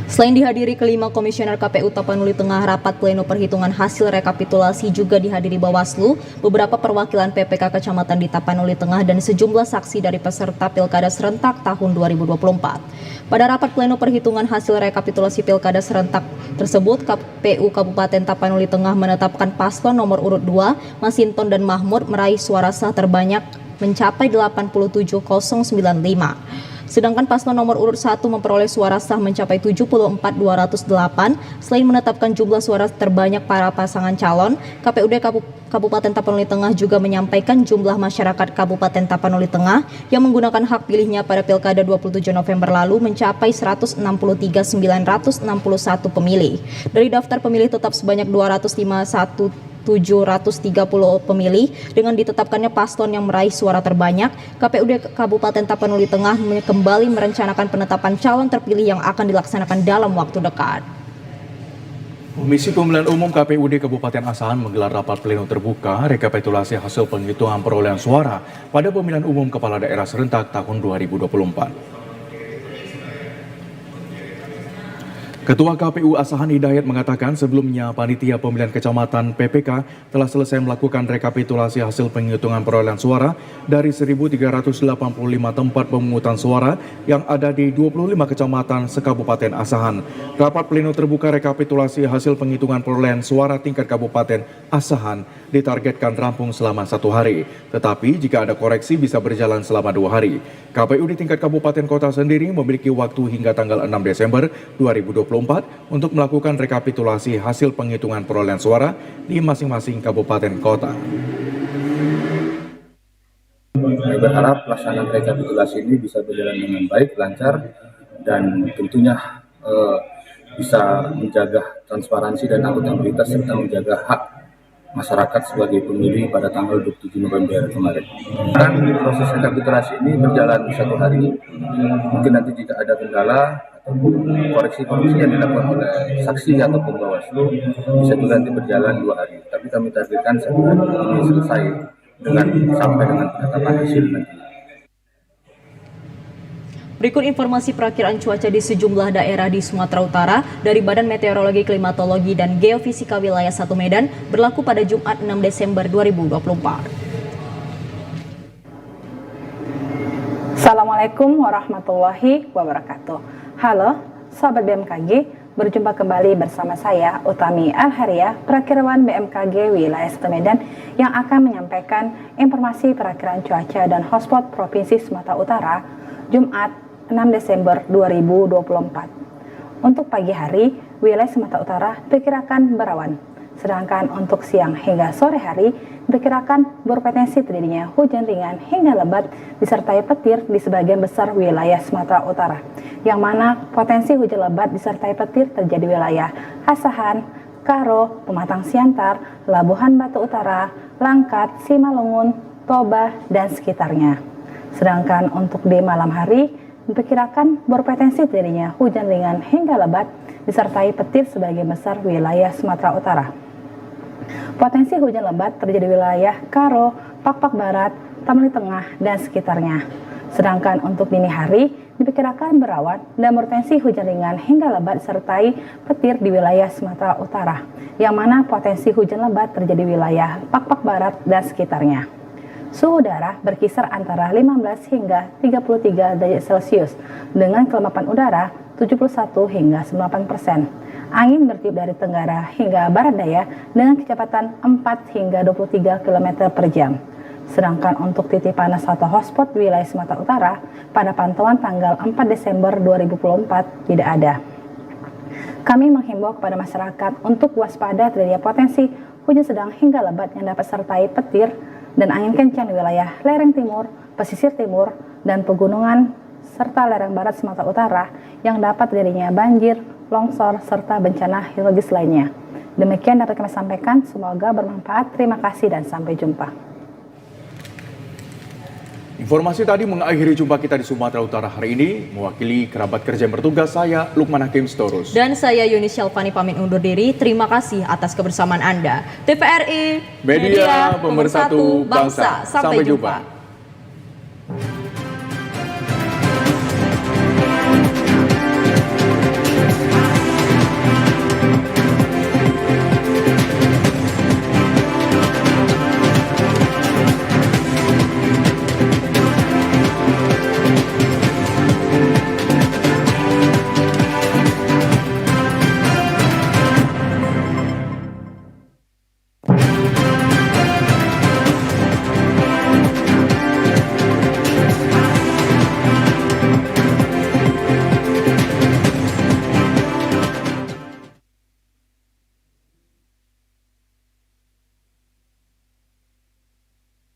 Selain dihadiri kelima komisioner KPU Tapanuli Tengah, rapat pleno perhitungan hasil rekapitulasi juga dihadiri Bawaslu, beberapa perwakilan PPK Kecamatan di Tapanuli Tengah, dan sejumlah saksi dari peserta Pilkada serentak tahun 2024. Pada rapat pleno perhitungan hasil rekapitulasi Pilkada serentak tersebut, KPU Kabupaten Tapanuli Tengah menetapkan paslon nomor urut 2, Masinton dan Mahmud meraih suara sah terbanyak mencapai 87,095. Sedangkan paslon nomor urut 1 memperoleh suara sah mencapai 74.208. Selain menetapkan jumlah suara terbanyak para pasangan calon, KPUD Kabupaten Tapanuli Tengah juga menyampaikan jumlah masyarakat Kabupaten Tapanuli Tengah yang menggunakan hak pilihnya pada Pilkada 27 November lalu mencapai 163.961 pemilih. Dari daftar pemilih tetap sebanyak 251.730 pemilih. Dengan ditetapkannya paslon yang meraih suara terbanyak, KPUD Kabupaten Tapanuli Tengah kembali merencanakan penetapan calon terpilih yang akan dilaksanakan dalam waktu dekat. Komisi Pemilihan Umum KPUD Kabupaten Asahan menggelar rapat pleno terbuka rekapitulasi hasil penghitungan perolehan suara pada pemilihan umum kepala daerah serentak tahun 2024. Ketua KPU Asahan Hidayat mengatakan sebelumnya panitia pemilihan kecamatan PPK telah selesai melakukan rekapitulasi hasil penghitungan perolehan suara dari 1.385 tempat pemungutan suara yang ada di 25 kecamatan sekabupaten Asahan. Rapat pleno terbuka rekapitulasi hasil penghitungan perolehan suara tingkat kabupaten Asahan ditargetkan rampung selama 1 hari. Tetapi jika ada koreksi bisa berjalan selama 2 hari. KPU di tingkat kabupaten kota sendiri memiliki waktu hingga tanggal 6 Desember 2024 untuk melakukan rekapitulasi hasil penghitungan perolehan suara di masing-masing kabupaten kota. Saya berharap pelaksanaan rekapitulasi ini bisa berjalan dengan baik, lancar, dan tentunya bisa menjaga transparansi dan akuntabilitas serta menjaga hak masyarakat sebagai pemilih pada tanggal 27 November kemarin. Dan proses rekapitulasi ini berjalan 1 hari. Mungkin nanti jika ada kendala ataupun koreksi-koreksi yang dilakukan oleh saksi ataupun Bawaslu bisa juga nanti berjalan 2 hari. Tapi kami targetkan 1 hari ini selesai sampai dengan penetapan hasil nanti. Berikut informasi perakiraan cuaca di sejumlah daerah di Sumatera Utara dari Badan Meteorologi, Klimatologi, dan Geofisika Wilayah 1 Medan berlaku pada Jumat 6 Desember 2024. Assalamualaikum warahmatullahi wabarakatuh. Halo, Sobat BMKG, berjumpa kembali bersama saya Utami Alharia, perakirawan BMKG Wilayah 1 Medan yang akan menyampaikan informasi perakiraan cuaca dan hotspot Provinsi Sumatera Utara Jumat 6 Desember 2024. Untuk pagi hari, wilayah Sumatera Utara diperkirakan berawan. Sedangkan untuk siang hingga sore hari, diperkirakan berpotensi terjadinya hujan ringan hingga lebat disertai petir di sebagian besar wilayah Sumatera Utara. Yang mana potensi hujan lebat disertai petir terjadi wilayah Asahan, Karo, Pematang Siantar, Labuhan Batu Utara, Langkat, Simalungun, Toba, dan sekitarnya. Sedangkan untuk di malam hari, diperkirakan berpotensi terjadinya hujan ringan hingga lebat disertai petir sebagian besar wilayah Sumatera Utara. Potensi hujan lebat terjadi wilayah Karo, Pakpak Barat, Tamali Tengah, dan sekitarnya. Sedangkan untuk dini hari diperkirakan berawan dan berpotensi hujan ringan hingga lebat disertai petir di wilayah Sumatera Utara, yang mana potensi hujan lebat terjadi wilayah Pakpak Barat dan sekitarnya. Suhu udara berkisar antara 15 hingga 33 derajat Celcius dengan kelembapan udara 71 hingga 98%. Angin bertiup dari tenggara hingga barat daya dengan kecepatan 4 hingga 23 km per jam. Sedangkan untuk titik panas atau hotspot wilayah Sumatera Utara pada pantauan tanggal 4 Desember 2024 tidak ada. Kami menghimbau kepada masyarakat untuk waspada terjadinya potensi hujan sedang hingga lebat yang dapat sertai petir dan angin kencang di wilayah lereng timur, pesisir timur, dan pegunungan serta lereng barat Sumatera Utara yang dapat terjadinya banjir, longsor, serta bencana hidrologis lainnya. Demikian dapat kami sampaikan, semoga bermanfaat. Terima kasih dan sampai jumpa. Informasi tadi mengakhiri jumpa kita di Sumatera Utara hari ini. Mewakili kerabat kerja yang bertugas, saya Lukman Hakim Storus. Dan saya Yuni Syalfani pamit undur diri. Terima kasih atas kebersamaan Anda. TVRI, Media Pemersatu Bangsa. Sampai jumpa.